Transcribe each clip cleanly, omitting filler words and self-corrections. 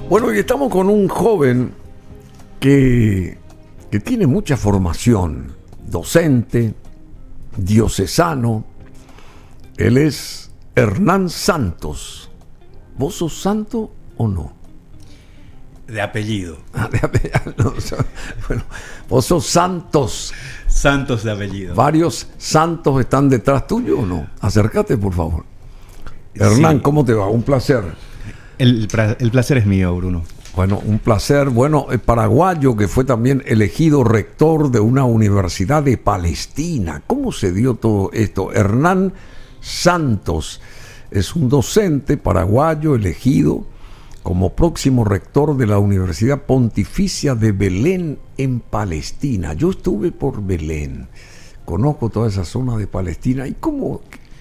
Bueno, y estamos con un joven que tiene mucha formación, docente, diocesano. Él es Hernán Santos. ¿Vos sos santo o no? De apellido. De apellido. No, bueno, vos sos Santos. Santos de apellido. ¿Varios santos están detrás tuyo o no? Acércate, por favor. Hernán, sí. ¿Cómo te va? Un placer. El placer es mío, Bruno. Bueno, un placer. Bueno, el paraguayo que fue también elegido rector de una universidad de Palestina. ¿Cómo se dio todo esto? Hernán Santos es un docente paraguayo elegido como próximo rector de la Universidad Pontificia de Belén en Palestina. Yo estuve por Belén, conozco toda esa zona de Palestina. ¿Y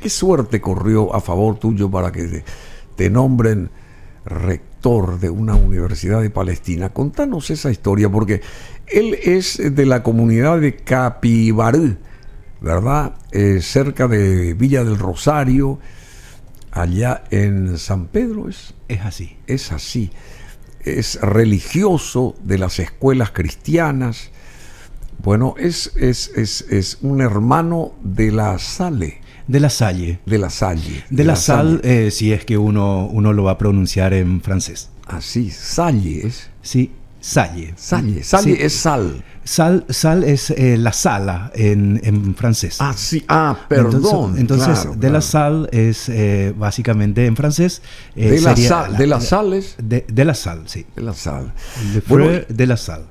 qué suerte corrió a favor tuyo para que te nombren rector de una universidad de Palestina? Contanos esa historia, porque él es de la comunidad de Capibarú, ¿verdad? Cerca de Villa del Rosario, allá en San Pedro. Es así. Es así. Es religioso de las escuelas cristianas. Bueno, es un hermano de la Sale. De la Salle. De la Salle. De la Salle, si es que uno lo va a pronunciar en francés. Así, Salle es. Sí, Salle. Salle Sí. Es sal. Sal es la sala en francés. Ah, sí. Ah, perdón. Entonces claro, de la Salle es básicamente en francés. De la Salle es. De la Salle, sí. De la Salle. Bueno, de la Salle.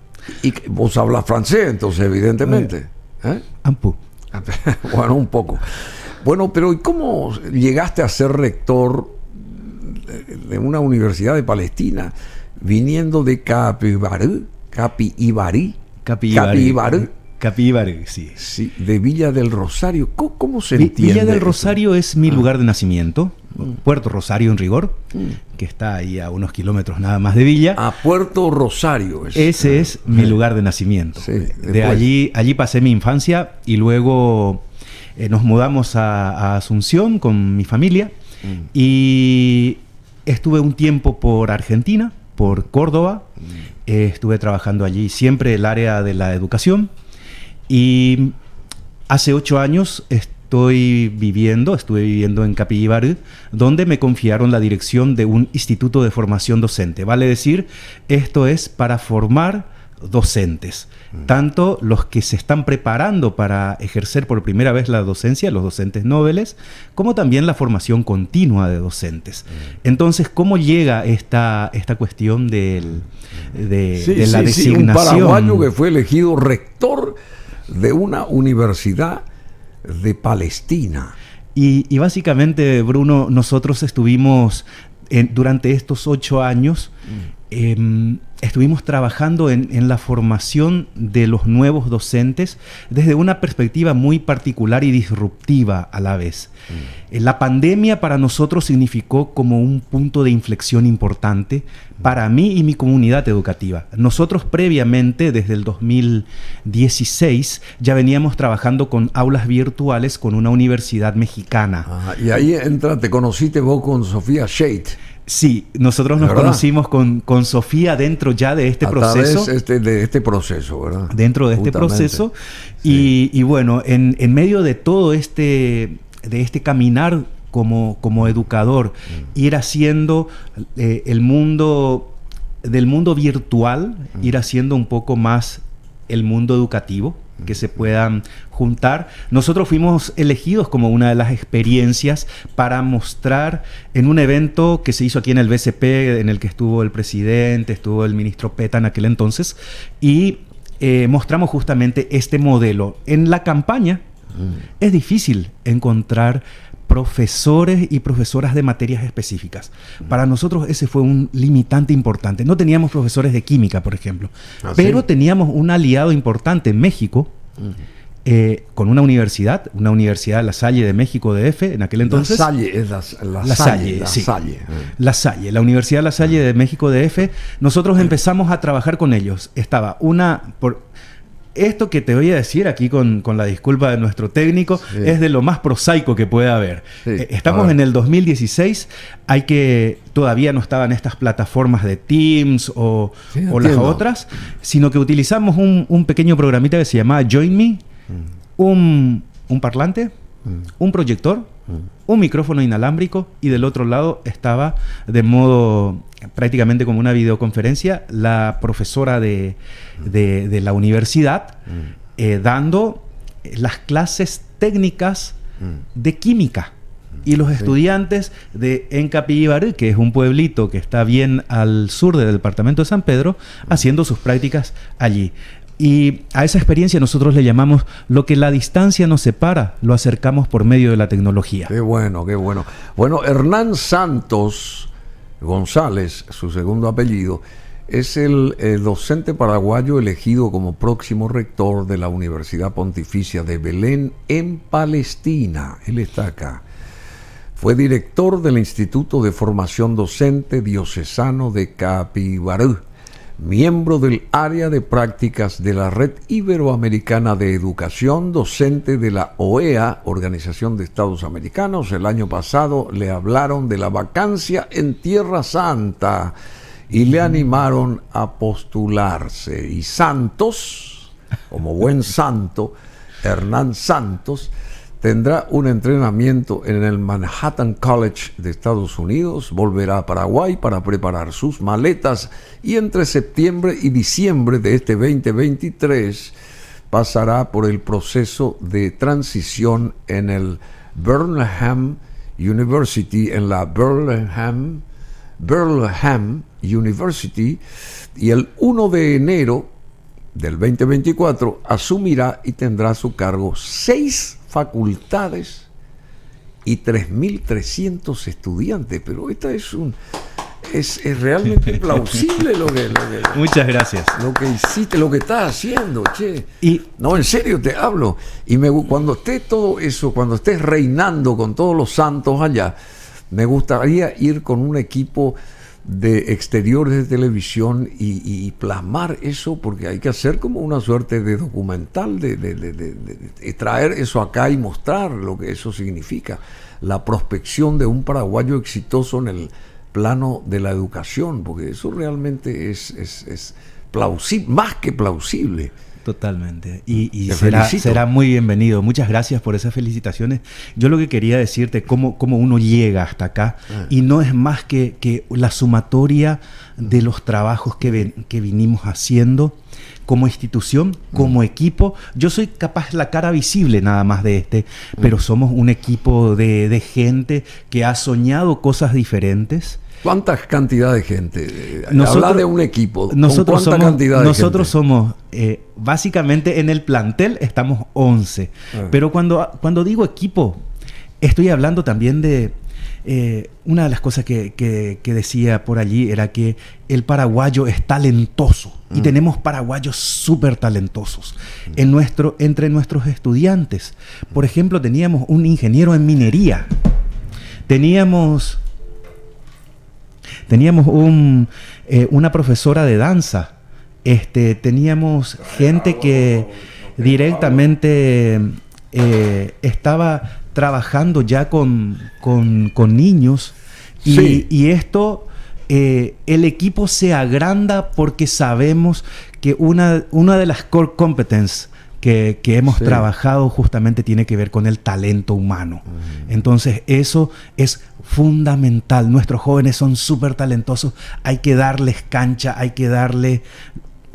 Y vos hablas francés, entonces, evidentemente. Un peu. Bueno, un poco. Bueno, pero ¿y cómo llegaste a ser rector de una universidad de Palestina viniendo de Capibarú, sí. Sí, de Villa del Rosario? ¿Cómo se entiende? Villa del Rosario es mi lugar de nacimiento, Puerto Rosario en rigor, que está ahí a unos kilómetros nada más de Villa. A Puerto Rosario. Ese es mi lugar de nacimiento. Sí, de allí pasé mi infancia y luego nos mudamos a Asunción con mi familia y estuve un tiempo por Argentina, por Córdoba. Estuve trabajando allí siempre el área de la educación y hace 8 años estuve viviendo en Capibarú, donde me confiaron la dirección de un instituto de formación docente. Vale decir, esto es para formar docentes, tanto los que se están preparando para ejercer por primera vez la docencia, los docentes nobles, como también la formación continua de docentes. Entonces, ¿cómo llega esta cuestión de la designación? Un paraguayo que fue elegido rector de una universidad de Palestina. Y básicamente, Bruno, nosotros estuvimos durante estos 8 años estuvimos trabajando en la formación de los nuevos docentes desde una perspectiva muy particular y disruptiva a la vez. La pandemia para nosotros significó como un punto de inflexión importante para mí y mi comunidad educativa. Nosotros previamente, desde el 2016, ya veníamos trabajando con aulas virtuales con una universidad mexicana. Y ahí te conociste vos con Sofía Shade. Sí, nosotros nos conocimos con Sofía dentro ya de este proceso. De este proceso, ¿verdad? Dentro de este proceso. Sí. Y bueno, en medio de todo de este caminar como educador, ir haciendo del mundo virtual, ir haciendo un poco más el mundo educativo, que se puedan juntar. Nosotros fuimos elegidos como una de las experiencias para mostrar en un evento que se hizo aquí en el BCP, en el que estuvo el presidente, estuvo el ministro Peta en aquel entonces, y mostramos justamente este modelo. En la campaña es difícil encontrar profesores y profesoras de materias específicas. Para nosotros ese fue un limitante importante. No teníamos profesores de química, por ejemplo, pero teníamos un aliado importante en México, con una universidad La Salle de México DF en aquel entonces. La Salle es La Salle. La Salle, la Universidad La Salle de México DF. Nosotros empezamos a trabajar con ellos. Estaba esto que te voy a decir aquí con la disculpa de nuestro técnico, sí, es de lo más prosaico que puede haber. Sí. Estamos en el 2016, todavía no estaban estas plataformas de Teams o las otras, sino que utilizamos un pequeño programita que se llamaba Join Me, un parlante, un proyector, un micrófono inalámbrico, y del otro lado estaba, de modo prácticamente como una videoconferencia, la profesora de la universidad dando las clases técnicas de química. Y los estudiantes de Encapí-Ibarú, que es un pueblito que está bien al sur del departamento de San Pedro, haciendo sus prácticas allí. Y a esa experiencia nosotros le llamamos: lo que la distancia nos separa, lo acercamos por medio de la tecnología. Qué bueno, qué bueno. Bueno, Hernán Santos González, su segundo apellido, es el docente paraguayo elegido como próximo rector de la Universidad Pontificia de Belén en Palestina. Él está acá. Fue director del Instituto de Formación Docente Diocesano de Capibarú, miembro del área de prácticas de la Red Iberoamericana de Educación, docente de la OEA, Organización de Estados Americanos. El año pasado le hablaron de la vacancia en Tierra Santa y le animaron a postularse. Y Santos, como buen santo, Hernán Santos, tendrá un entrenamiento en el Manhattan College de Estados Unidos, volverá a Paraguay para preparar sus maletas y entre septiembre y diciembre de este 2023 pasará por el proceso de transición en el Burnham University, en la Burnham University, y el 1 de enero del 2024 asumirá y tendrá a su cargo 6 facultades y 3.300 estudiantes. Pero esta es realmente plausible lo que muchas gracias. Lo que hiciste, lo que estás haciendo, che. Y no, en serio te hablo. Y cuando esté todo eso, cuando estés reinando con todos los santos allá, me gustaría ir con un equipo de exteriores de televisión y plasmar eso, porque hay que hacer como una suerte de documental, de traer eso acá y mostrar lo que eso significa, la prospección de un paraguayo exitoso en el plano de la educación, porque eso realmente es plausible, más que plausible. Totalmente. Y será muy bienvenido. Muchas gracias por esas felicitaciones. Yo lo que quería decirte, cómo uno llega hasta acá, y no es más que la sumatoria de los trabajos que vinimos haciendo como institución, como equipo. Yo soy capaz la cara visible nada más de pero somos un equipo de gente que ha soñado cosas diferentes. ¿Cuánta cantidad de gente? Habla de un equipo. Nosotros somos, básicamente en el plantel estamos 11. Pero cuando digo equipo, estoy hablando también de... una de las cosas que decía por allí era que el paraguayo es talentoso. Y tenemos paraguayos súper talentosos entre nuestros estudiantes. Por ejemplo, teníamos un ingeniero en minería. Teníamos una profesora de danza. Teníamos gente que directamente estaba trabajando ya con niños. Sí. Y esto, el equipo se agranda porque sabemos que una de las core competences que hemos trabajado justamente tiene que ver con el talento humano. Entonces eso es fundamental. Nuestros jóvenes son súper talentosos. Hay que darles cancha, hay que darle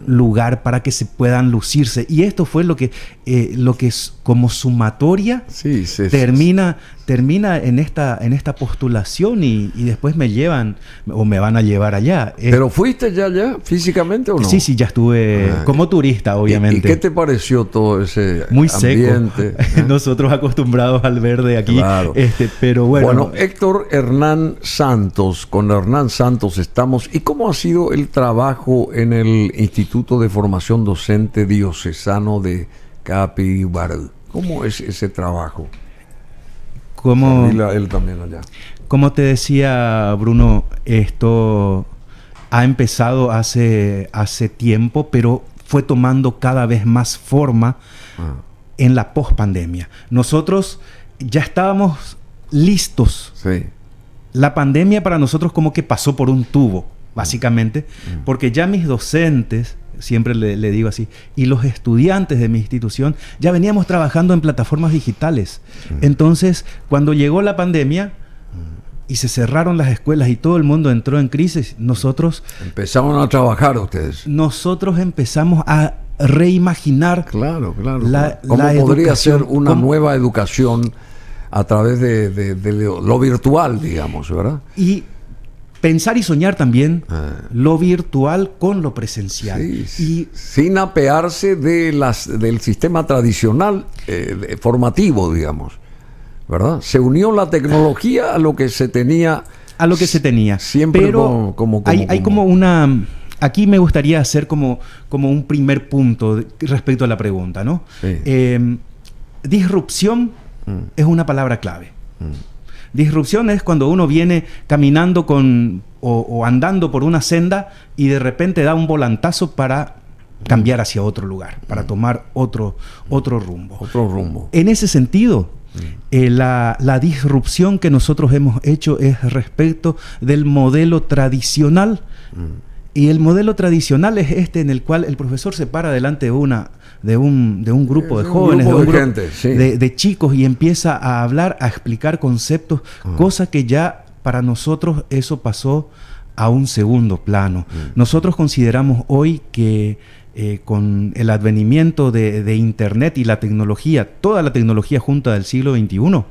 lugar para que se puedan lucirse. Y esto fue lo que es como sumatoria termina en esta postulación y después me llevan o me van a llevar allá. ¿Pero fuiste ya físicamente o no? Sí, ya estuve como turista, obviamente. ¿Y qué te pareció todo ese muy ambiente? Seco. Nosotros acostumbrados al verde aquí. Claro. Pero bueno. Bueno, Héctor Hernán Santos, con Hernán Santos estamos. ¿Y cómo ha sido el trabajo en el Instituto de Formación Docente Diocesano de Capibarú? ¿Cómo es ese trabajo? Él también allá. Como te decía, Bruno, esto ha empezado hace tiempo, pero fue tomando cada vez más forma en la pospandemia. Nosotros ya estábamos listos. Sí. La pandemia para nosotros como que pasó por un tubo, básicamente, porque ya mis docentes, siempre le digo así, y los estudiantes de mi institución, ya veníamos trabajando en plataformas digitales. Entonces, cuando llegó la pandemia y se cerraron las escuelas y todo el mundo entró en crisis, nosotros... Empezaron a trabajar ustedes. Nosotros empezamos a reimaginar Claro. ¿Cómo podría ser una nueva educación a través de lo virtual, digamos, ¿verdad? Y pensar y soñar también lo virtual con lo presencial. Sí, sin apearse del sistema tradicional formativo, digamos, ¿verdad? Se unió la tecnología a lo que se tenía. A lo que se tenía. Siempre. Pero hay como una... Aquí me gustaría hacer como un primer punto respecto a la pregunta, ¿no? Sí. Disrupción es una palabra clave. Disrupción es cuando uno viene caminando o andando por una senda y de repente da un volantazo para cambiar hacia otro lugar, para tomar otro rumbo. Otro rumbo. En ese sentido, la disrupción que nosotros hemos hecho es respecto del modelo tradicional. Y el modelo tradicional es este en el cual el profesor se para delante de un grupo de jóvenes, de chicos, y empieza a hablar, a explicar conceptos, cosa que ya para nosotros eso pasó a un segundo plano. Nosotros consideramos hoy que con el advenimiento de Internet y la tecnología, toda la tecnología junta del siglo XXI,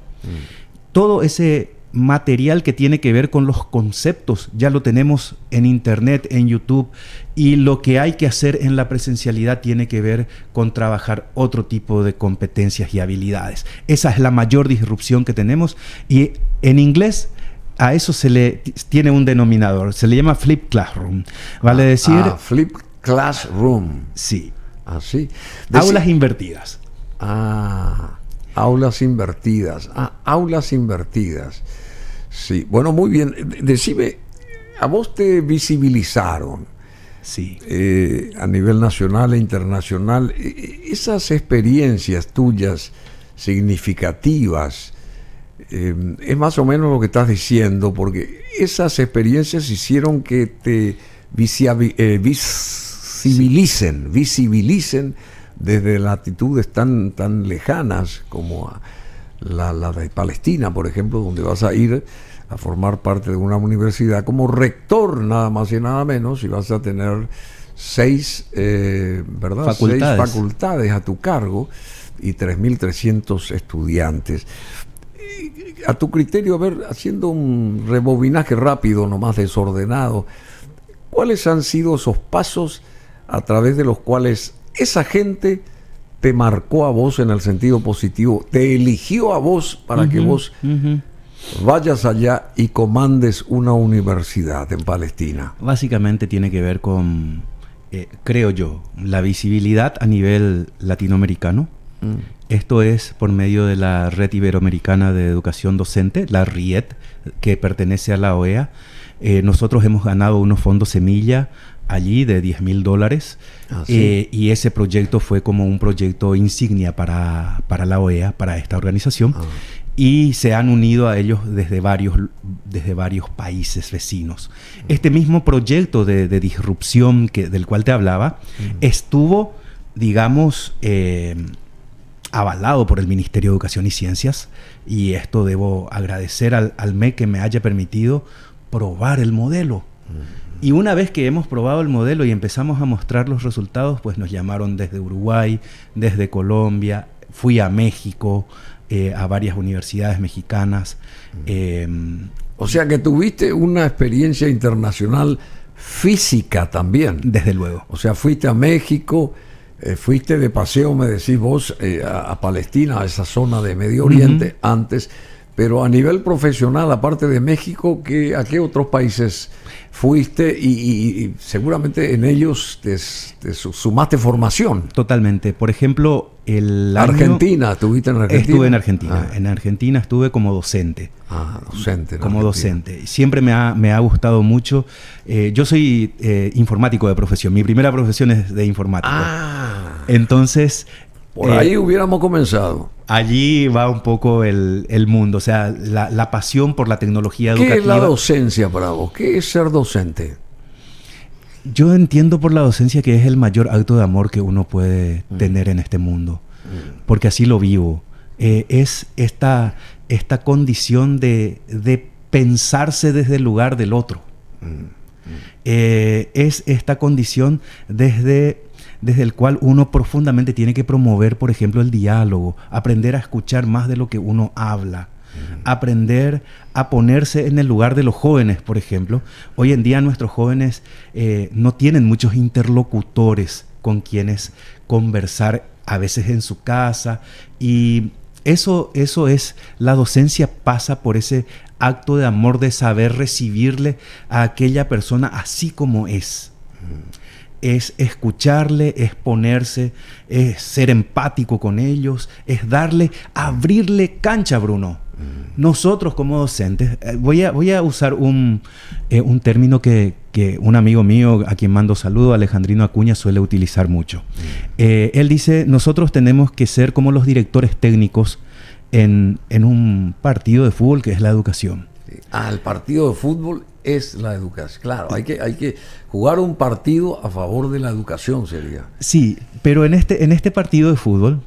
todo ese material que tiene que ver con los conceptos ya lo tenemos en Internet, en YouTube, y lo que hay que hacer en la presencialidad tiene que ver con trabajar otro tipo de competencias y habilidades. Esa es la mayor disrupción que tenemos, y en inglés a eso se le tiene un denominador, se le llama Flip Classroom, vale decir... Flip Classroom. Sí. Así. Aulas invertidas. Aulas invertidas. Aulas invertidas. Sí. Bueno, muy bien. Decime, a vos te visibilizaron. Sí. A nivel nacional e internacional. Esas experiencias tuyas significativas, es más o menos lo que estás diciendo, porque esas experiencias hicieron que te visibilicen desde latitudes tan lejanas como la de Palestina, por ejemplo, donde vas a ir a formar parte de una universidad como rector, nada más y nada menos, y vas a tener seis facultades a tu cargo y 3.300 estudiantes. A tu criterio, a ver, haciendo un rebobinaje rápido, nomás desordenado, ¿cuáles han sido esos pasos a través de los cuales esa gente te marcó a vos en el sentido positivo, te eligió a vos para que vos vayas allá y comandes una universidad en Palestina? Básicamente tiene que ver con, creo yo, la visibilidad a nivel latinoamericano. Esto es por medio de la Red Iberoamericana de Educación Docente, la RIED, que pertenece a la OEA. Nosotros hemos ganado unos fondos semilla allí de $10,000. ¿Sí? Y ese proyecto fue como un proyecto insignia para la OEA, para esta organización. Y se han unido a ellos desde varios países vecinos. Este mismo proyecto de disrupción del cual te hablaba estuvo, digamos, avalado por el Ministerio de Educación y Ciencias, y esto debo agradecer al MEC que me haya permitido probar el modelo. Y una vez que hemos probado el modelo y empezamos a mostrar los resultados, pues nos llamaron desde Uruguay, desde Colombia, fui a México, a varias universidades mexicanas. O sea que tuviste una experiencia internacional física también. Desde luego. O sea, fuiste a México, fuiste de paseo, me decís vos, a Palestina, a esa zona de Medio Oriente antes, Pero a nivel profesional, aparte de México, ¿a qué otros países fuiste? Y seguramente en ellos te sumaste formación. Totalmente. Por ejemplo, Argentina, ¿estuviste en Argentina? Estuve en Argentina. En Argentina estuve como docente. Docente. Como docente. Siempre me ha gustado mucho. Yo soy informático de profesión. Mi primera profesión es de informático. Entonces... Por ahí hubiéramos comenzado. Allí va un poco el mundo, o sea, la pasión por la tecnología educativa. ¿Qué es la docencia para vos? ¿Qué es ser docente? Yo entiendo por la docencia que es el mayor acto de amor que uno puede tener en este mundo, porque así lo vivo. Es esta condición de pensarse desde el lugar del otro. Es esta condición desde el cual uno profundamente tiene que promover, por ejemplo, el diálogo, aprender a escuchar más de lo que uno habla, aprender a ponerse en el lugar de los jóvenes, por ejemplo. Hoy en día nuestros jóvenes no tienen muchos interlocutores con quienes conversar, a veces en su casa, y eso es, la docencia pasa por ese acto de amor, de saber recibirle a aquella persona así como es. Es escucharle, es ponerse, es ser empático con ellos, es abrirle cancha, Bruno. Nosotros como docentes, voy a usar un término que un amigo mío, a quien mando saludo, Alejandrino Acuña, suele utilizar mucho. Él dice, nosotros tenemos que ser como los directores técnicos en un partido de fútbol, que es la educación. El partido de fútbol es la educación. Claro, hay que jugar un partido a favor de la educación, sería. Sí, pero en este partido de fútbol,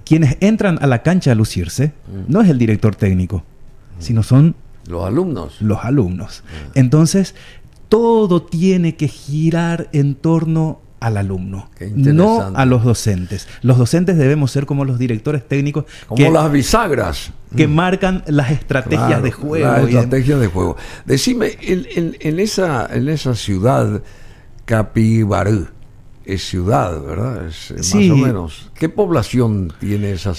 quienes entran a la cancha a lucirse, no es el director técnico, sino son los alumnos. Los alumnos. Entonces, todo tiene que girar en torno al alumno, no a los docentes. Los docentes debemos ser como los directores técnicos, como las bisagras que marcan las estrategias de juego. Las estrategias de juego. Decime, en esa ciudad, Capibarú, es ciudad, ¿verdad? Sí. Más o menos. ¿Qué población tiene esa?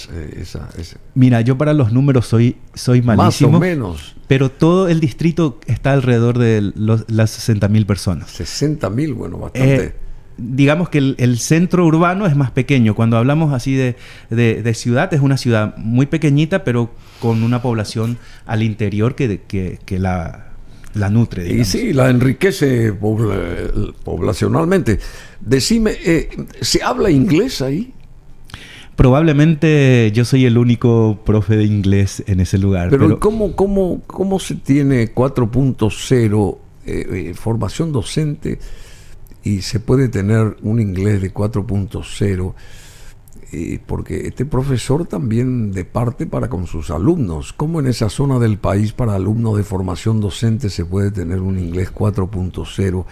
Mira, yo para los números soy malísimo. Más o menos. Pero todo el distrito está alrededor de las 60.000 personas. 60.000, bueno, bastante. Digamos que el centro urbano es más pequeño. Cuando hablamos así de ciudad, es una ciudad muy pequeñita, pero con una población al interior que la nutre, digamos. Y sí, la enriquece poblacionalmente. Decime, ¿se habla inglés ahí? Probablemente yo soy el único profe de inglés en ese lugar. Pero ¿cómo se tiene 4.0 formación docente y se puede tener un inglés de 4.0? Porque este profesor también departe para con sus alumnos. ¿Cómo en esa zona del país para alumnos de formación docente se puede tener un inglés 4.0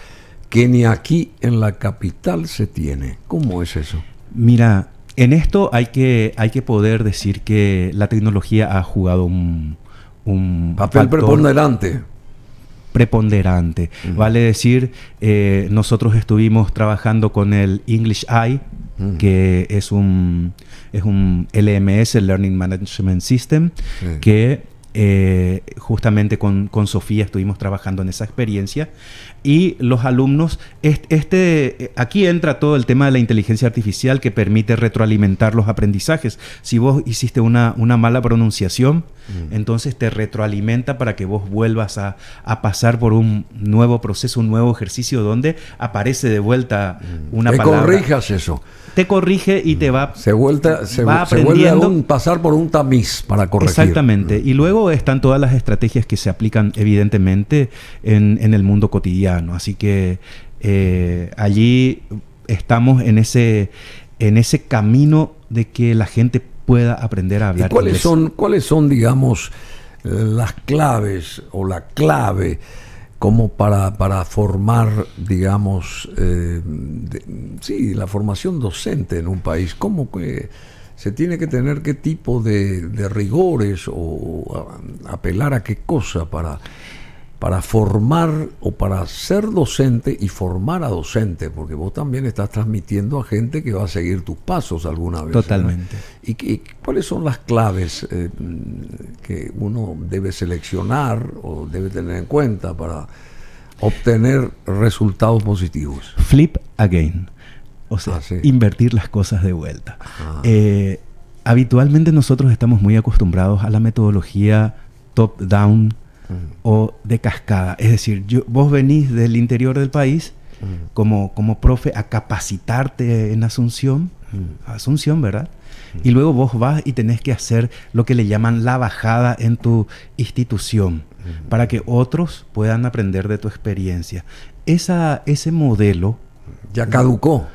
que ni aquí en la capital se tiene? ¿Cómo es eso? Mira, en esto hay que poder decir que la tecnología ha jugado un papel preponderante. Vale decir, nosotros estuvimos trabajando con el English Eye, que es un LMS, el Learning Management System, que justamente con Sofía estuvimos trabajando en esa experiencia. Y los alumnos, aquí entra todo el tema de la inteligencia artificial que permite retroalimentar los aprendizajes. Si vos hiciste una mala pronunciación, entonces te retroalimenta para que vos vuelvas a pasar por un nuevo proceso, un nuevo ejercicio donde aparece de vuelta una palabra. Te corrijas eso. Te corrige y te va aprendiendo. Se vuelve a pasar por un tamiz para corregir. Exactamente. Y luego están todas las estrategias que se aplican evidentemente en el mundo cotidiano. Así que allí estamos en ese camino de que la gente pueda aprender a hablar. ¿Y cuáles son, digamos, las claves o la clave como para formar, digamos, la formación docente en un país? ¿Cómo que se tiene que tener qué tipo de rigores o apelar a qué cosa para para formar o para ser docente y formar a docente, porque vos también estás transmitiendo a gente que va a seguir tus pasos alguna vez. Totalmente. ¿Y cuáles son las claves que uno debe seleccionar o debe tener en cuenta para obtener resultados positivos? Flip again. O sea, sí. Invertir las cosas de vuelta. Habitualmente nosotros estamos muy acostumbrados a la metodología top-down o de cascada. Es decir, vos venís del interior del país como profe a capacitarte en Asunción, ¿verdad? Y luego vos vas y tenés que hacer lo que le llaman la bajada en tu institución para que otros puedan aprender de tu experiencia. Ese modelo ya caducó.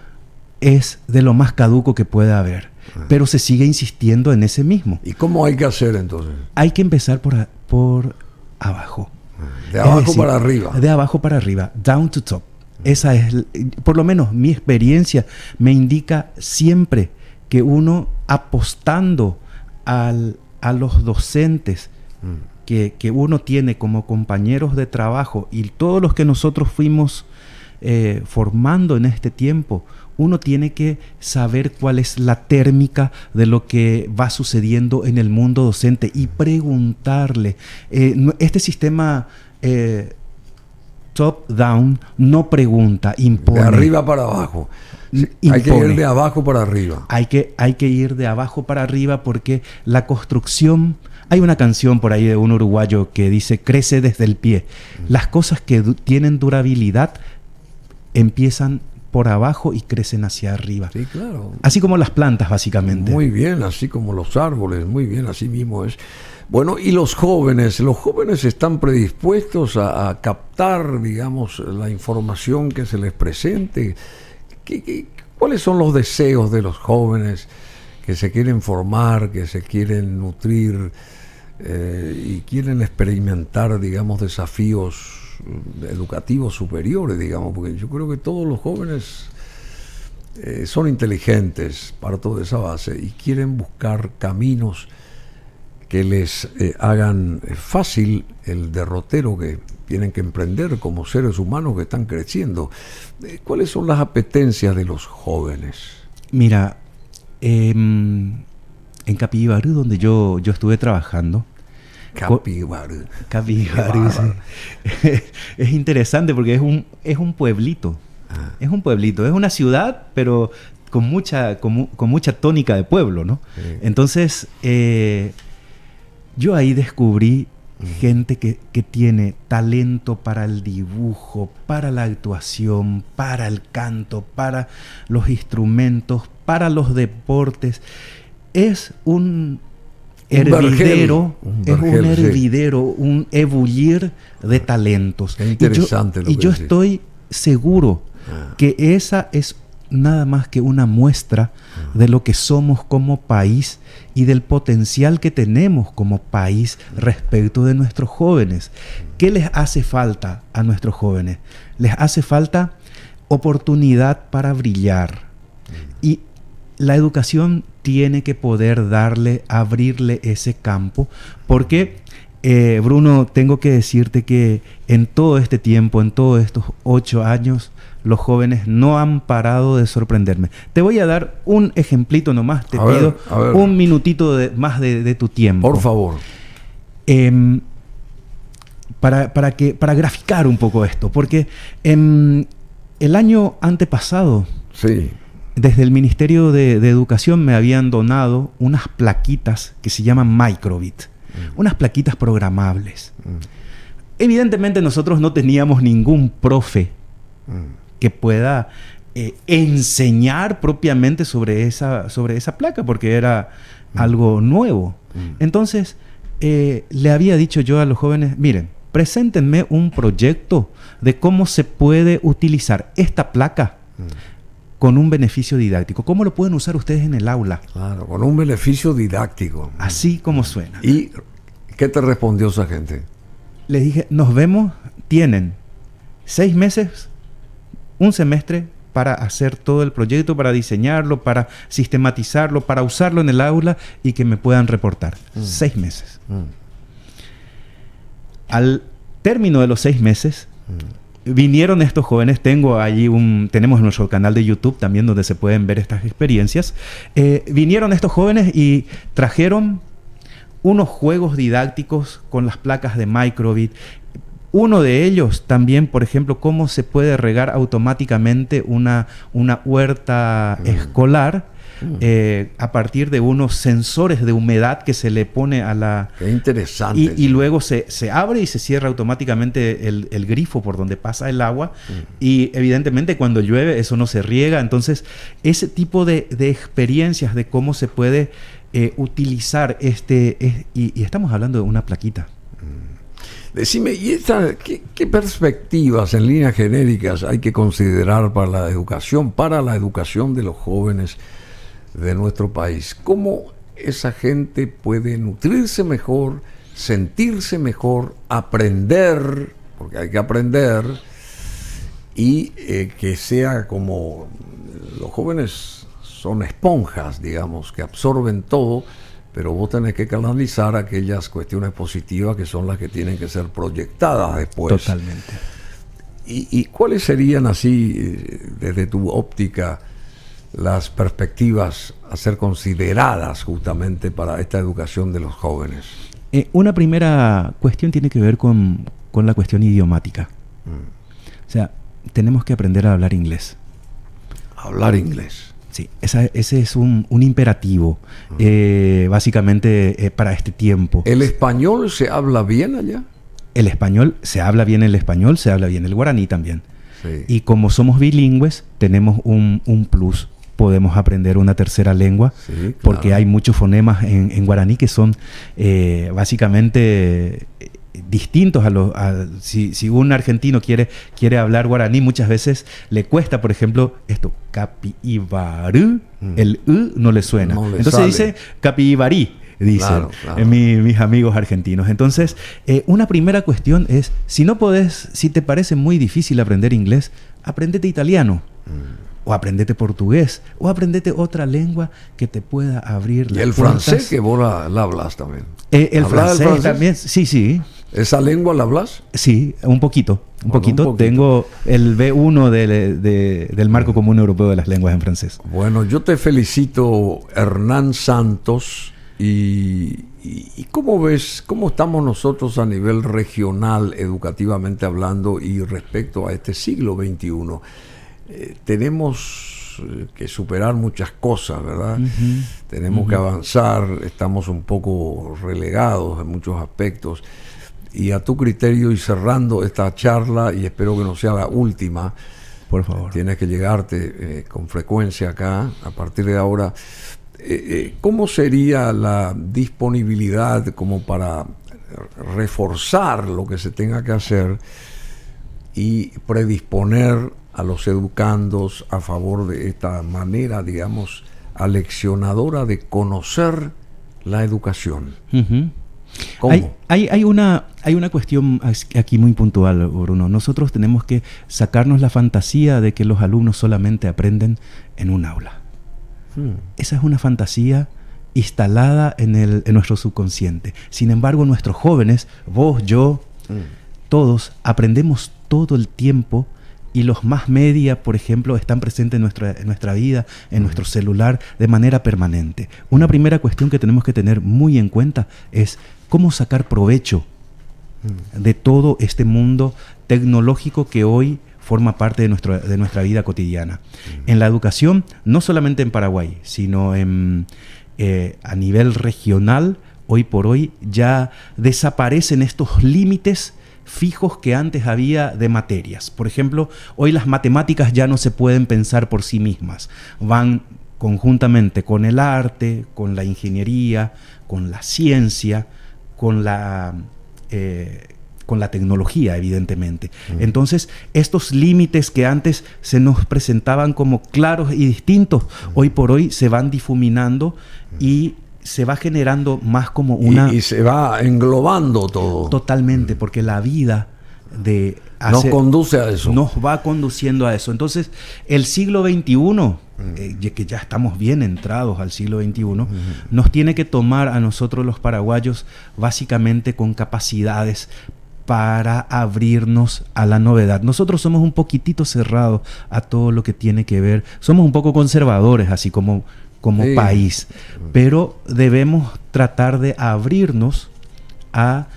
Es de lo más caduco que puede haber, pero se sigue insistiendo en ese mismo. ¿Y cómo hay que hacer entonces? Hay que empezar por abajo. De abajo para arriba. De abajo para arriba, down to top. Esa es, por lo menos mi experiencia me indica siempre que uno apostando a los docentes que uno tiene como compañeros de trabajo y todos los que nosotros fuimos formando en este tiempo, uno tiene que saber cuál es la térmica de lo que va sucediendo en el mundo docente y preguntarle. Este sistema top-down no pregunta, impone. De arriba para abajo. Hay que ir de abajo para arriba. Hay que ir de abajo para arriba porque la construcción... Hay una canción por ahí de un uruguayo que dice, crece desde el pie. Las cosas que tienen durabilidad empiezan por abajo y crecen hacia arriba. Sí, claro. Así como las plantas, básicamente. Muy bien, así como los árboles, muy bien, así mismo es. Bueno, y los jóvenes están predispuestos a captar, digamos, la información que se les presente. ¿Cuáles son los deseos de los jóvenes que se quieren formar, que se quieren nutrir y quieren experimentar, digamos, desafíos educativos superiores, digamos? Porque yo creo que todos los jóvenes son inteligentes, parto de esa base, y quieren buscar caminos que les hagan fácil el derrotero que tienen que emprender como seres humanos que están creciendo. ¿Cuáles son las apetencias de los jóvenes? Mira, en Capibarú, donde yo estuve trabajando. Capibarú. Capibarú, sí. Es interesante porque es un pueblito. Es un pueblito. Es una ciudad, pero con mucha tónica de pueblo, ¿no? Sí. Entonces, yo ahí descubrí gente que tiene talento para el dibujo, para la actuación, para el canto, para los instrumentos, para los deportes. Es un hervidero, un ebullir de talentos. Qué interesante y yo estoy seguro que esa es nada más que una muestra de lo que somos como país y del potencial que tenemos como país respecto de nuestros jóvenes. ¿Qué les hace falta a nuestros jóvenes? Les hace falta oportunidad para brillar. Y la educación tiene que poder abrirle ese campo, porque, Bruno, tengo que decirte que en todo este tiempo, en todos estos 8 años, los jóvenes no han parado de sorprenderme. Te voy a dar un ejemplito nomás, te pido un minutito más de tu tiempo. Por favor. Para graficar un poco esto, porque el año antepasado, sí, desde el Ministerio de Educación me habían donado unas plaquitas que se llaman Microbit, unas plaquitas programables. Evidentemente nosotros no teníamos ningún profe que pueda enseñar propiamente sobre esa placa, porque era algo nuevo. Entonces, le había dicho yo a los jóvenes, miren, preséntenme un proyecto de cómo se puede utilizar esta placa con un beneficio didáctico. ¿Cómo lo pueden usar ustedes en el aula? Claro, con un beneficio didáctico. Así como suena. ¿Y qué te respondió esa gente? Les dije, nos vemos, tienen 6 meses, un semestre para hacer todo el proyecto, para diseñarlo, para sistematizarlo, para usarlo en el aula y que me puedan reportar. 6 meses. Al término de los 6 meses, vinieron estos jóvenes. Tenemos nuestro canal de YouTube también donde se pueden ver estas experiencias. Vinieron estos jóvenes y trajeron unos juegos didácticos con las placas de microbit. Uno de ellos también, por ejemplo, cómo se puede regar automáticamente una huerta escolar a partir de unos sensores de humedad que se le pone a la... Qué interesante. Y luego se abre y se cierra automáticamente el grifo por donde pasa el agua. Y evidentemente cuando llueve eso no se riega. Entonces, ese tipo de experiencias de cómo se puede utilizar y estamos hablando de una plaquita. Decime, ¿y qué perspectivas en líneas genéricas hay que considerar para la educación de los jóvenes de nuestro país? ¿Cómo esa gente puede nutrirse mejor, sentirse mejor, aprender, porque hay que aprender, y que sea como los jóvenes son esponjas, digamos, que absorben todo, pero vos tenés que canalizar aquellas cuestiones positivas que son las que tienen que ser proyectadas después. Totalmente. ¿Y cuáles serían así, desde tu óptica, las perspectivas a ser consideradas justamente para esta educación de los jóvenes? Una primera cuestión tiene que ver con la cuestión idiomática. O sea, tenemos que aprender a hablar inglés. Hablar inglés. Sí, ese es un imperativo, básicamente para este tiempo. ¿El español se habla bien allá? El español, se habla bien el español, se habla bien el guaraní también. Sí. Y como somos bilingües, tenemos un plus. Podemos aprender una tercera lengua, sí, claro, porque hay muchos fonemas en guaraní que son básicamente distintos si un argentino quiere hablar guaraní, muchas veces le cuesta, por ejemplo, esto, capibaru, el u no le suena. No le Entonces sale. Dice capibarí, dicen mis amigos argentinos. Entonces, una primera cuestión es, si te parece muy difícil aprender inglés, aprendete italiano. O aprendete portugués, o aprendete otra lengua que te pueda abrir las puertas. ¿Y el francés que vos la hablas también? El francés también, sí. ¿Esa lengua la hablas? Sí, un poquito. Tengo el B1 del Marco Común Europeo de las Lenguas en francés. Bueno, yo te felicito, Hernán Santos. ¿Y cómo ves, cómo estamos nosotros a nivel regional, educativamente hablando, y respecto a este siglo XXI? Tenemos que superar muchas cosas, ¿verdad? Tenemos que avanzar, estamos un poco relegados en muchos aspectos. Y a tu criterio, y cerrando esta charla, y espero que no sea la última, por favor, tienes que llegarte con frecuencia acá, a partir de ahora, ¿cómo sería la disponibilidad como para reforzar lo que se tenga que hacer y predisponer a los educandos a favor de esta manera, digamos, aleccionadora de conocer la educación? ¿Cómo? Hay una cuestión aquí muy puntual, Bruno. Nosotros tenemos que sacarnos la fantasía de que los alumnos solamente aprenden en un aula. Esa es una fantasía instalada en nuestro subconsciente. Sin embargo, nuestros jóvenes, vos, yo, todos, aprendemos todo el tiempo. Y los más media, por ejemplo, están presentes en nuestra vida, en nuestro celular, de manera permanente. Una primera cuestión que tenemos que tener muy en cuenta es cómo sacar provecho de todo este mundo tecnológico que hoy forma parte de nuestra vida cotidiana. En la educación, no solamente en Paraguay, sino a nivel regional, hoy por hoy ya desaparecen estos límites fijos que antes había de materias. Por ejemplo, hoy las matemáticas ya no se pueden pensar por sí mismas. Van conjuntamente con el arte, con la ingeniería, con la ciencia, con la tecnología, evidentemente. Entonces, estos límites que antes se nos presentaban como claros y distintos, hoy por hoy se van difuminando y se va generando más como una... Y se va englobando todo. Totalmente, porque la vida nos conduce a eso. Nos va conduciendo a eso. Entonces, el siglo XXI, que ya estamos bien entrados al siglo XXI, nos tiene que tomar a nosotros los paraguayos básicamente con capacidades para abrirnos a la novedad. Nosotros somos un poquitito cerrados a todo lo que tiene que ver. Somos un poco conservadores, así como Sí. país, pero debemos tratar de abrirnos a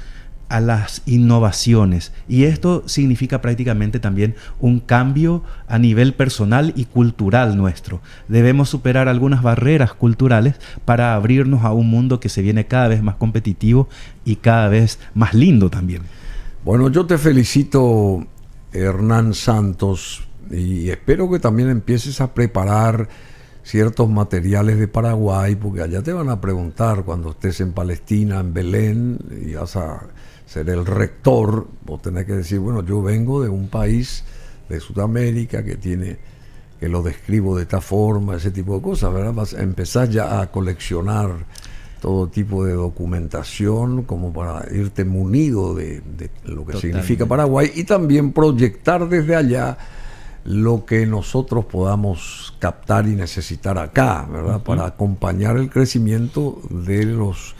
las innovaciones. Y esto significa prácticamente también un cambio a nivel personal y cultural nuestro. Debemos superar algunas barreras culturales para abrirnos a un mundo que se viene cada vez más competitivo y cada vez más lindo también. Bueno, yo te felicito, Hernán Santos, y espero que también empieces a preparar ciertos materiales de Paraguay, porque allá te van a preguntar cuando estés en Palestina, en Belén, y vas a ser el rector, vos tenés que decir, bueno, yo vengo de un país de Sudamérica que lo describo de esta forma, ese tipo de cosas, ¿verdad? Vas a empezar ya a coleccionar todo tipo de documentación como para irte munido de lo que significa Paraguay, y también proyectar desde allá lo que nosotros podamos captar y necesitar acá, ¿verdad? Para acompañar el crecimiento de los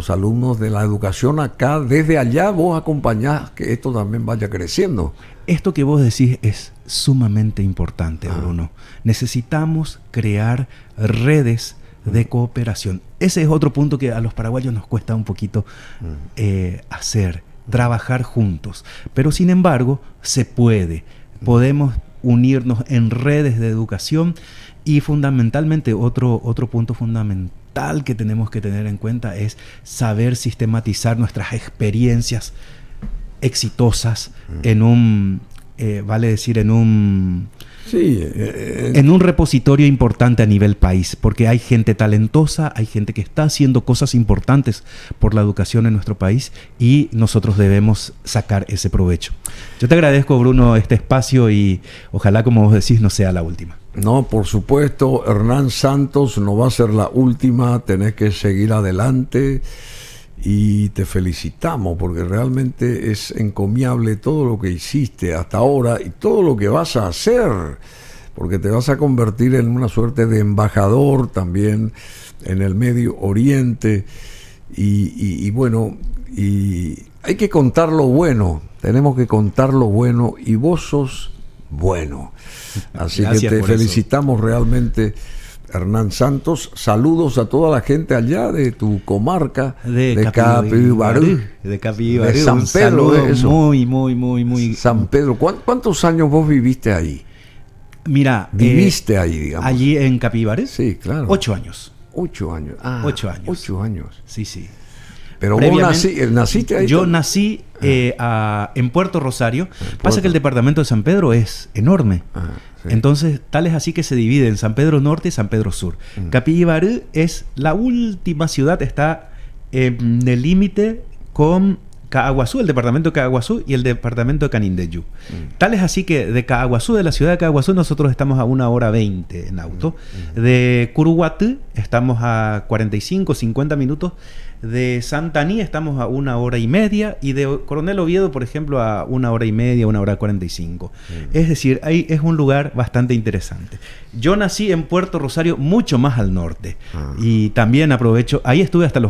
alumnos de la educación acá. Desde allá vos acompañás que esto también vaya creciendo. Esto que vos decís es sumamente importante, Bruno. Necesitamos crear redes de cooperación. Ese es otro punto que a los paraguayos nos cuesta un poquito hacer, trabajar juntos. Pero sin embargo, se puede. Podemos unirnos en redes de educación, y fundamentalmente otro punto fundamental que tenemos que tener en cuenta es saber sistematizar nuestras experiencias exitosas en un, vale decir, en un repositorio importante a nivel país, porque hay gente talentosa, hay gente que está haciendo cosas importantes por la educación en nuestro país, y nosotros debemos sacar ese provecho. Yo te agradezco, Bruno, este espacio, y ojalá, como vos decís, no sea la última. No, por supuesto, Hernán Santos, no va a ser la última, tenés que seguir adelante. Y te felicitamos porque realmente es encomiable todo lo que hiciste hasta ahora y todo lo que vas a hacer, porque te vas a convertir en una suerte de embajador también en el Medio Oriente. Y bueno, y hay que contar lo bueno, tenemos que contar lo bueno, y vos sos bueno. Así Gracias que te por felicitamos realmente, Hernán Santos. Saludos a toda la gente allá de tu comarca de Capibarú, de San un Pedro, saludo eso. muy San Pedro. ¿Cuántos años vos viviste ahí? Mira, ¿Viviste ahí, digamos? allí en Capibarú? Sí, claro. 8 años. 8 años. 8 años. 8 años. Sí, sí. Pero vos naciste ahí. Yo nací en Puerto Rosario. Pasa que el departamento de San Pedro es enorme. Sí. Entonces, tal es así que se divide en San Pedro Norte y San Pedro Sur. Capibarú es la última ciudad, está en el límite con Caaguazú, el departamento de Caaguazú, y el departamento de Canindeyú. Tal es así que de Caaguazú, de la ciudad de Caaguazú, nosotros estamos a 1 hora 20 en auto. De Curuguatú estamos a 45, 50 minutos. De Santaní estamos a 1 hora y media, y de Coronel Oviedo, por ejemplo, a 1 hora y media, 1 hora 45. Es decir, ahí es un lugar bastante interesante. Yo nací en Puerto Rosario, mucho más al norte, y también aprovecho, ahí estuve hasta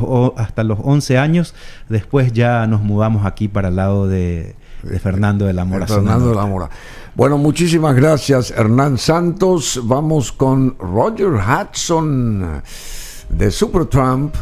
los 11 años, después ya nos mudamos aquí para el lado de Fernando de la Mora. Fernando de la Mora. Bueno, muchísimas gracias, Hernán Santos. Vamos con Roger Hudson de Supertramp.